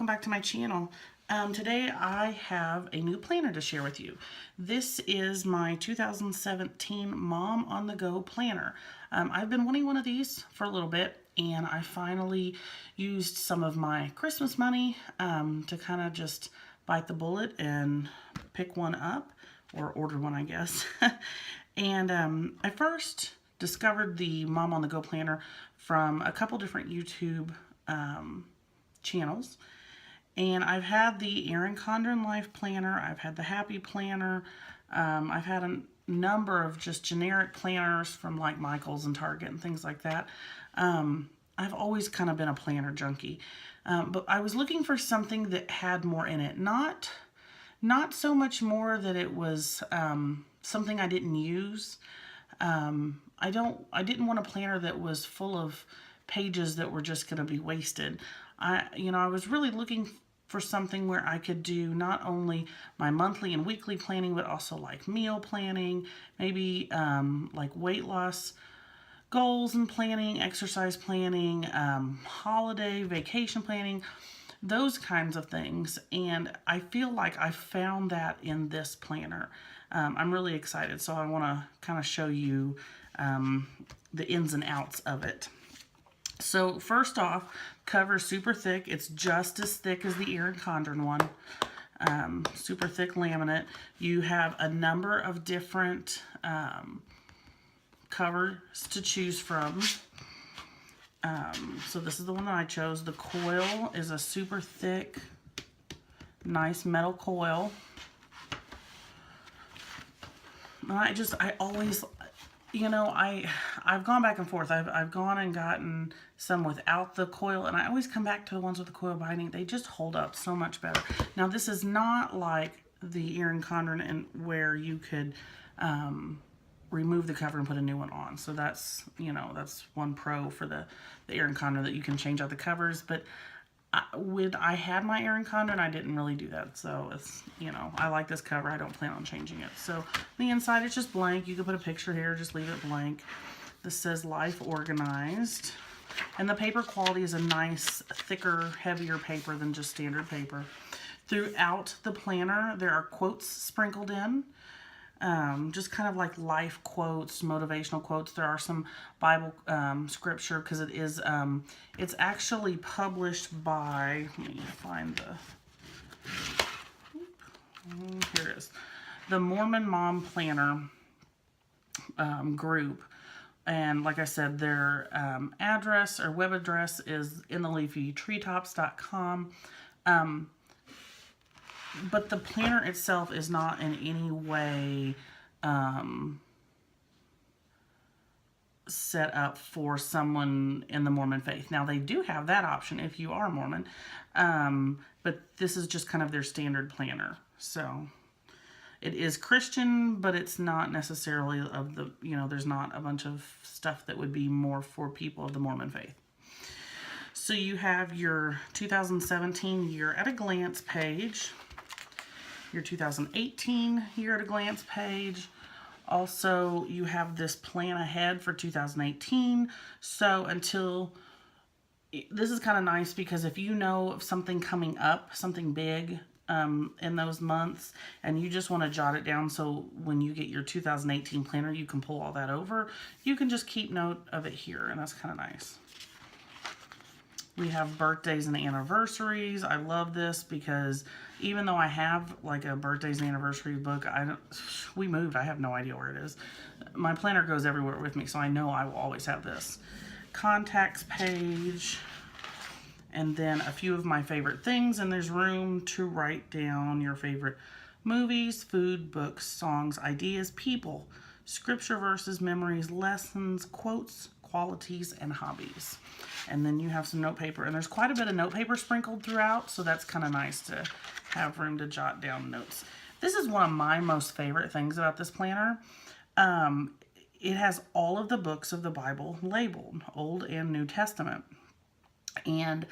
welcome back to my channel. Today I have a new planner to share with you. This is my 2017 Mom on the Go planner. I've been wanting one of these for a little bit, and I finally used some of my Christmas money to kind of just bite the bullet and pick one up, or order one, I guess. And I first discovered the Mom on the Go planner from a couple different YouTube channels, and I've had the Erin Condren Life Planner, I've had the Happy Planner, I've had a number of just generic planners from like Michaels and Target and things like that. I've always kind of been a planner junkie, but I was looking for something that had more in it. Not so much more that it was something I didn't use. I didn't want a planner that was full of pages that were just going to be wasted. I was really looking for something where I could do not only my monthly and weekly planning, but also like meal planning, maybe like weight loss goals and planning, exercise planning, holiday, vacation planning, those kinds of things. And I feel like I found that in this planner. I'm really excited, so I want to kind of show you the ins and outs of it. So first off, cover super thick. It's just as thick as the Erin Condren one. Super thick laminate. You have a number of different covers to choose from. So this is the one that I chose. The coil is a super thick, nice metal coil. I always, I've gone back and forth. I've gone and gotten some without the coil, and I always come back to the ones with the coil binding. They just hold up so much better. Now, this is not like the Erin Condren and where you could remove the cover and put a new one on. So that's, that's one pro for the Erin Condren, that you can change out the covers. But when I had my Erin Condren, I didn't really do that. So it's, I like this cover. I don't plan on changing it. So the inside, it's just blank. You can put a picture here, just leave it blank. This says Life Organized. And the paper quality is a nice, thicker, heavier paper than just standard paper. Throughout the planner, there are quotes sprinkled in. Just kind of like life quotes, motivational quotes. There are some Bible scripture, because it is, it's actually published by, let me find here it is, the Mormon Mom Planner group. And like I said, their address or web address is intheleafytreetops.com. But the planner itself is not in any way set up for someone in the Mormon faith. Now, they do have that option if you are Mormon, but this is just kind of their standard planner. So it is Christian, but it's not necessarily of the, there's not a bunch of stuff that would be more for people of the Mormon faith. So you have your 2017 Year at a Glance page, your 2018 Year at a Glance page. Also, you have this plan ahead for 2018. So this is kind of nice, because if you know of something coming up, something big in those months, and you just want to jot it down, so when you get your 2018 planner, you can pull all that over. You can just keep note of it here, and that's kind of nice. We have birthdays and anniversaries. I love this because even though I have like a birthdays and anniversary book, we moved. I have no idea where it is. My planner goes everywhere with me, so I know I will always have this. Contacts page, and then a few of my favorite things, and there's room to write down your favorite movies, food, books, songs, ideas, people, scripture verses, memories, lessons, quotes, qualities, and hobbies. And then you have some note paper, and there's quite a bit of note paper sprinkled throughout, so that's kind of nice to have room to jot down notes. This is one of my most favorite things about this planner. It has all of the books of the Bible labeled, Old and New Testament. And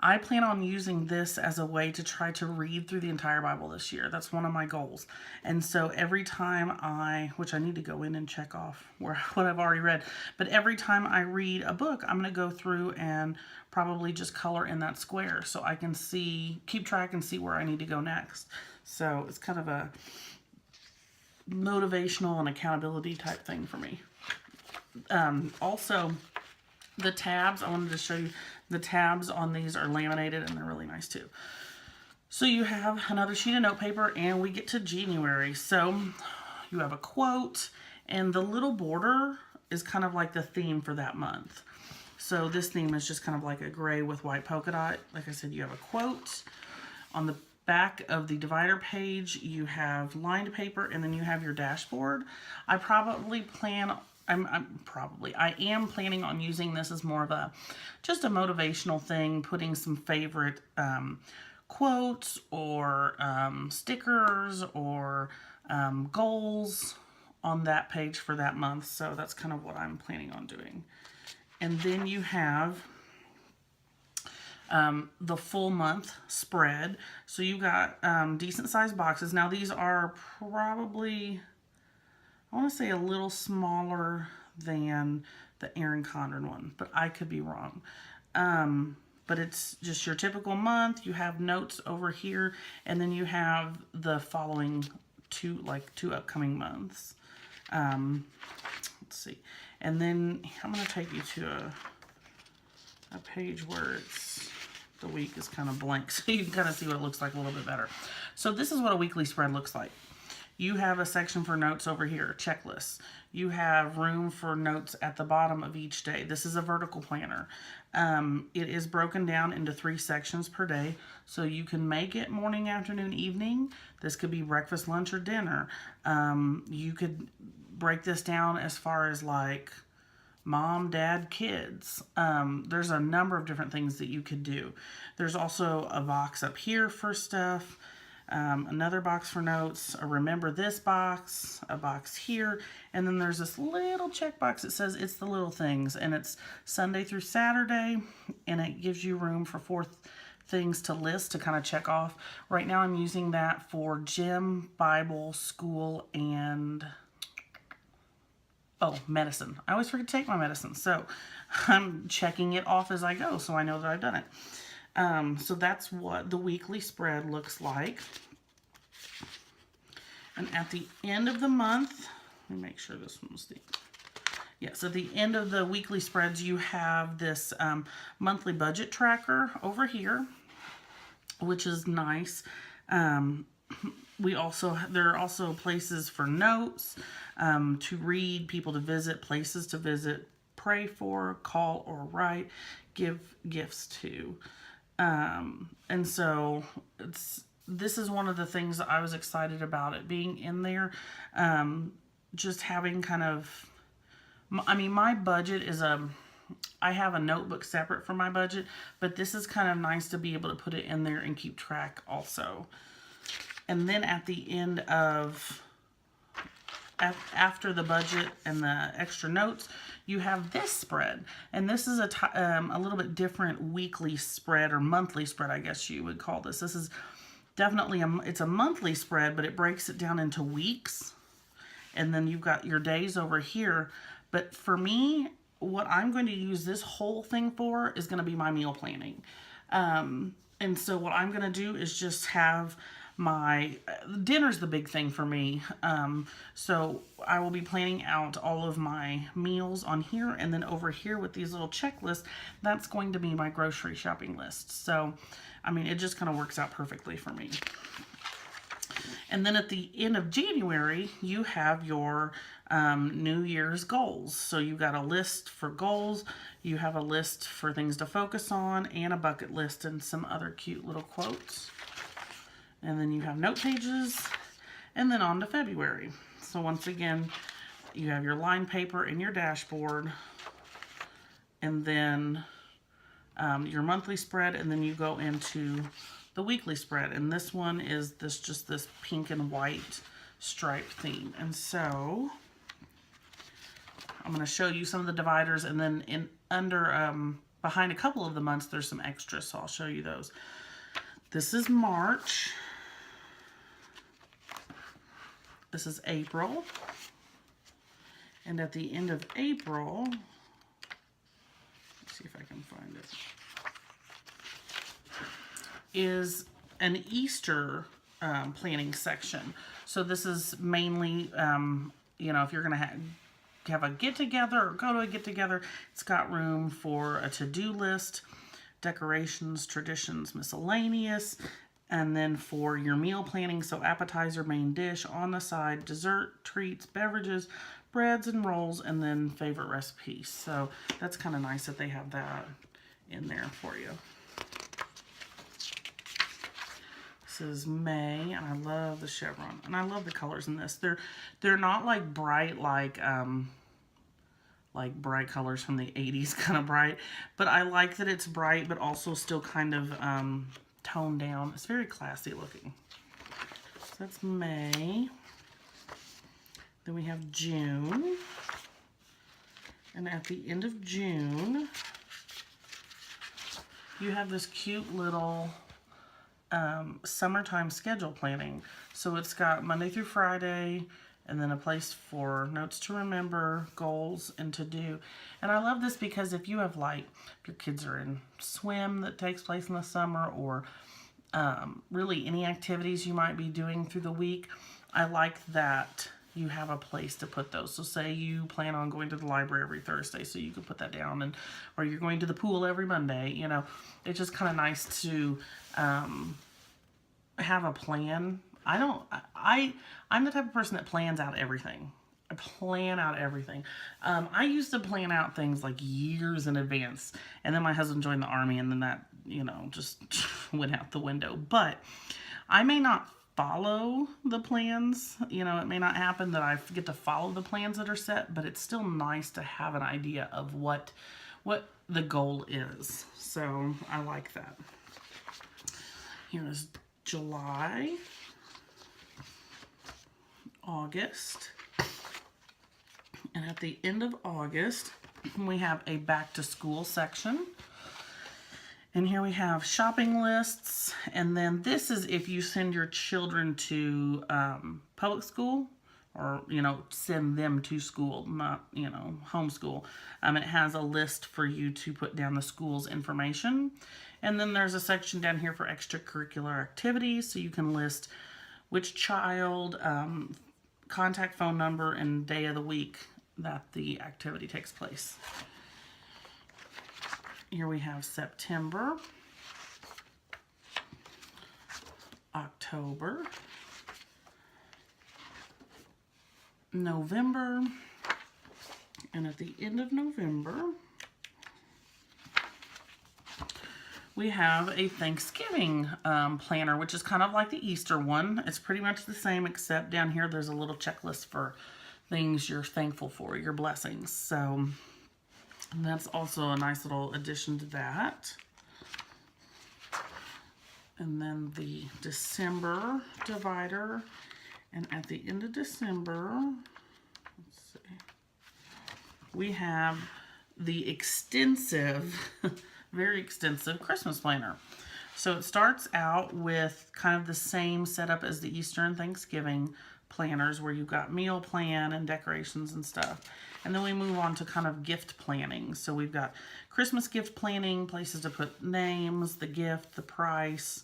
I plan on using this as a way to try to read through the entire Bible this year. That's one of my goals. And so every time which I need to go in and check off what I've already read, but every time I read a book, I'm going to go through and probably just color in that square so I can keep track and see where I need to go next. So it's kind of a motivational and accountability type thing for me. Also, the tabs, I wanted to show you, the tabs on these are laminated and they're really nice too. So you have another sheet of note paper and we get to January. So you have a quote and the little border is kind of like the theme for that month. So this theme is just kind of like a gray with white polka dot. Like I said, you have a quote. On the back of the divider page, you have lined paper and then you have your dashboard. I am planning on using this as more of just a motivational thing, putting some favorite quotes or stickers or goals on that page for that month. So that's kind of what I'm planning on doing. And then you have the full month spread. So you got decent sized boxes. Now these are probably, I want to say, a little smaller than the Erin Condren one, but I could be wrong. But it's just your typical month. You have notes over here, and then you have the following two upcoming months. Let's see. And then I'm going to take you to a page where the week is kind of blank, so you can kind of see what it looks like a little bit better. So this is what a weekly spread looks like. You have a section for notes over here, checklists. You have room for notes at the bottom of each day. This is a vertical planner. It is broken down into 3 sections per day, so you can make it morning, afternoon, evening. This could be breakfast, lunch, or dinner. You could break this down as far as like mom, dad, kids. There's a number of different things that you could do. There's also a box up here for stuff. Another box for notes, a remember this box, a box here, and then there's this little checkbox that says it's the little things, and it's Sunday through Saturday, and it gives you room for 4 things to list to kind of check off. Right now I'm using that for gym, Bible, school, and medicine. I always forget to take my medicine, so I'm checking it off as I go so I know that I've done it. So that's what the weekly spread looks like. And at the end of the month, let me make sure this one was yes, at the end of the weekly spreads, you have this monthly budget tracker over here, which is nice. There are also places for notes, to read, people to visit, places to visit, pray for, call or write, give gifts to. And so this is one of the things that I was excited about it being in there. Just having kind of, my budget is I have a notebook separate from my budget, but this is kind of nice to be able to put it in there and keep track also. And then at the end of, after the budget and the extra notes, you have this spread. And this is a little bit different weekly spread, or monthly spread, I guess you would call this. This is definitely it's a monthly spread, but it breaks it down into weeks. And then you've got your days over here. But for me, what I'm going to use this whole thing for is going to be my meal planning. And so what I'm going to do is just have my dinner's the big thing for me. So I will be planning out all of my meals on here, and then over here with these little checklists, that's going to be my grocery shopping list. So, it just kind of works out perfectly for me. And then at the end of January, you have your New Year's goals. So you've got a list for goals, you have a list for things to focus on, and a bucket list and some other cute little quotes. And then you have note pages, and then on to February. So once again, you have your line paper and your dashboard, and then your monthly spread, and then you go into the weekly spread. And this one is just this pink and white stripe theme. And so I'm going to show you some of the dividers, and then under behind a couple of the months, there's some extras, so I'll show you those. This is March. This is April. And at the end of April, let's see if I can find it, is an Easter planning section. So this is mainly, you know, if you're going to have a get-together or go to a get-together, it's got room for a to-do list, decorations, traditions, miscellaneous, and then for your meal planning, so appetizer, main dish, on the side, dessert, treats, beverages, breads and rolls, and then favorite recipes. So that's kind of nice that they have that in there for you. This is May, and I love the chevron, and I love the colors in this. They're not like bright, like bright colors from the 80s, kind of bright, but I like that it's bright, but also still kind of toned down. It's very classy looking. So that's May. Then we have June, and at the end of June, you have this cute little summertime schedule planning. So it's got Monday through Friday, and then a place for notes to remember, goals, and to do. And I love this because if you have, like, if your kids are in swim that takes place in the summer, or really any activities you might be doing through the week, I like that you have a place to put those. So say you plan on going to the library every Thursday, so you can put that down, and or you're going to the pool every Monday. You know, it's just kind of nice to have a plan. I'm the type of person that plans out everything. I plan out everything. I used to plan out things like years in advance, and then my husband joined the Army, and then that, you know, just went out the window. But I may not follow the plans. You know, it may not happen that I get to follow the plans that are set, but it's still nice to have an idea of what the goal is. So I like that. Here is July, August, and at the end of August, we have a back to school section. And here we have shopping lists, and then this is if you send your children to public school, or, you know, send them to school, not, you know, homeschool. It has a list for you to put down the school's information. And then there's a section down here for extracurricular activities, so you can list which child, contact phone number, and day of the week that the activity takes place. Here we have September, October, November, and at the end of November, we have a Thanksgiving planner, which is kind of like the Easter one. It's pretty much the same, except down here there's a little checklist for things you're thankful for, your blessings. So that's also a nice little addition to that. And then the December divider. And at the end of December, let's see, we have the extensive, very extensive Christmas planner. So it starts out with kind of the same setup as the Easter and Thanksgiving planners, where you've got meal plan and decorations and stuff. And then we move on to kind of gift planning. So we've got Christmas gift planning, places to put names, the gift, the price,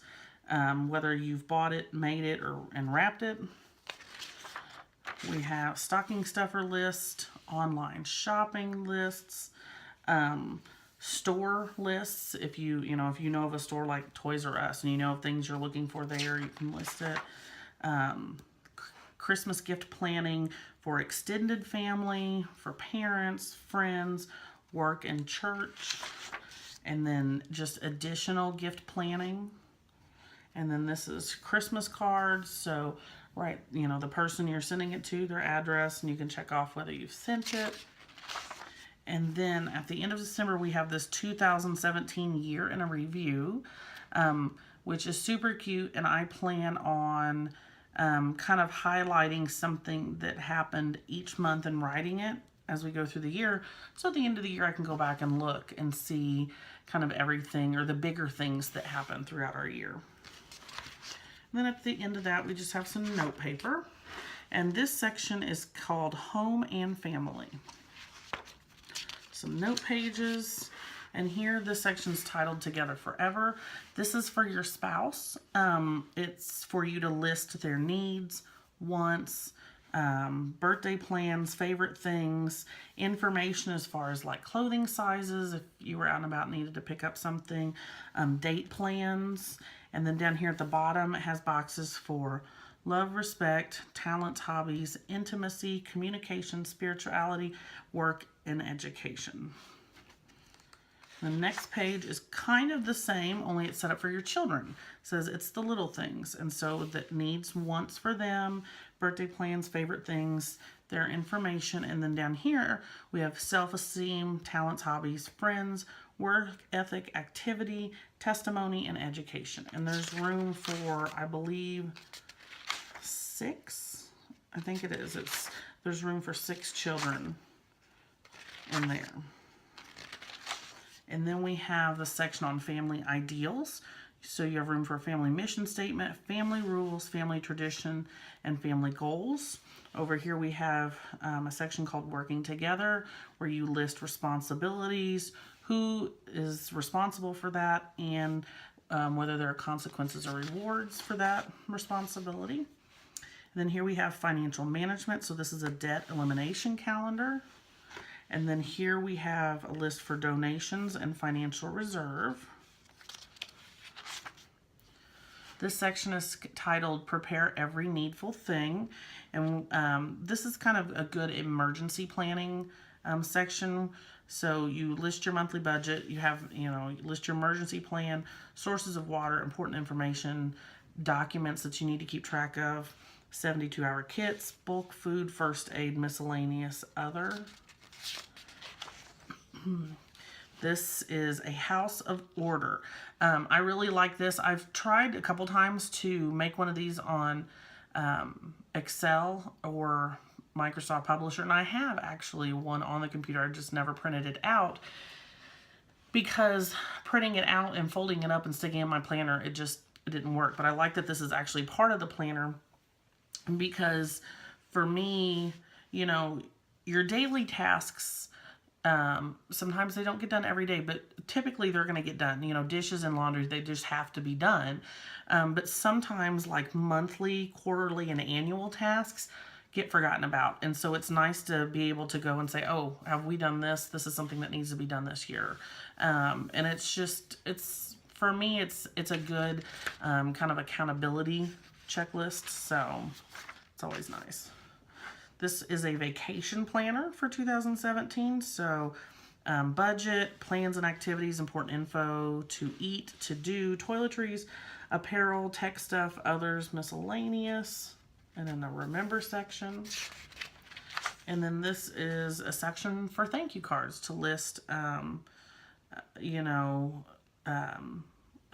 whether you've bought it, made it, and wrapped it. We have stocking stuffer list, online shopping lists, store lists. If you know of a store like Toys R Us and you know of things you're looking for there, you can list it. Christmas gift planning for extended family, for parents, friends, work, and church. And then just additional gift planning. And then this is Christmas cards. So, right, the person you're sending it to, their address, and you can check off whether you've sent it. And then at the end of December, we have this 2017 year in a review, which is super cute. And I plan on kind of highlighting something that happened each month and writing it as we go through the year. So at the end of the year, I can go back and look and see kind of everything or the bigger things that happen throughout our year. And then at the end of that, we just have some note paper. And this section is called Home and Family. Some note pages. And here, this section is titled Together Forever. This is for your spouse. It's for you to list their needs, wants, birthday plans, favorite things, information as far as like clothing sizes, if you were out and about and needed to pick up something, date plans. And then down here at the bottom, it has boxes for love, respect, talents, hobbies, intimacy, communication, spirituality, work, and education. The next page is kind of the same, only it's set up for your children. It says it's the little things. And so that needs, wants for them, birthday plans, favorite things, their information. And then down here, we have self-esteem, talents, hobbies, friends, work ethic, activity, testimony, and education. And there's room for, I believe, 6. I think it is. There's room for 6 children in there. And then we have the section on family ideals. So you have room for a family mission statement, family rules, family tradition, and family goals. Over here we have a section called Working Together, where you list responsibilities, who is responsible for that, and whether there are consequences or rewards for that responsibility. And then here we have financial management. So this is a debt elimination calendar. And then here we have a list for donations and financial reserve. This section is titled Prepare Every Needful Thing. And this is kind of a good emergency planning section. So you list your monthly budget, you have, you list your emergency plan, sources of water, important information, documents that you need to keep track of, 72-hour kits, bulk food, first aid, miscellaneous, other. This is a house of order. I really like this. I've tried a couple times to make one of these on Excel or Microsoft Publisher, and I have actually one on the computer. I just never printed it out because printing it out and folding it up and sticking it in my planner, it didn't work. But I like that this is actually part of the planner because for me, your daily tasks, sometimes they don't get done every day, but typically they're going to get done. Dishes and laundry, they just have to be done. But sometimes like monthly, quarterly, and annual tasks get forgotten about. And so it's nice to be able to go and say, oh, have we done this? This is something that needs to be done this year. And for me, it's a good kind of accountability checklist. So it's always nice. This is a vacation planner for 2017. So budget, plans and activities, important info, to eat, to do, toiletries, apparel, tech stuff, others, miscellaneous, and then the remember section. And then this is a section for thank you cards to list,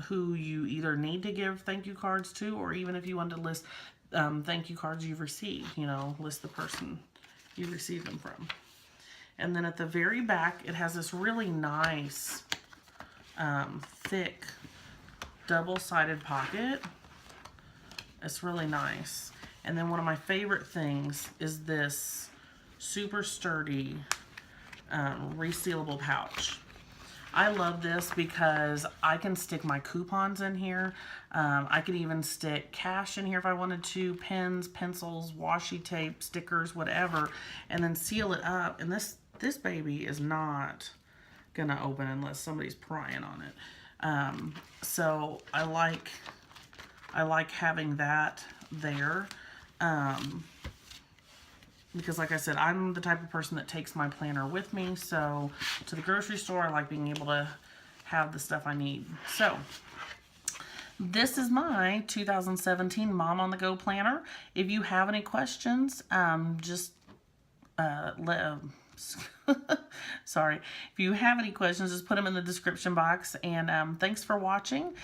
who you either need to give thank you cards to, or even if you want to list thank you cards you've received, list the person you received them from. And then at the very back, it has this really nice, thick, double-sided pocket. It's really nice. And then one of my favorite things is this super sturdy, resealable pouch. I love this because I can stick my coupons in here. I could even stick cash in here if I wanted to, pens, pencils, washi tape, stickers, whatever, and then seal it up. And this baby is not gonna open unless somebody's prying on it. So I like having that there. Because like I said, I'm the type of person that takes my planner with me. So to the grocery store, I like being able to have the stuff I need. So this is my 2017 Mom on the Go planner. If you have any questions, sorry. If you have any questions, just put them in the description box. And thanks for watching.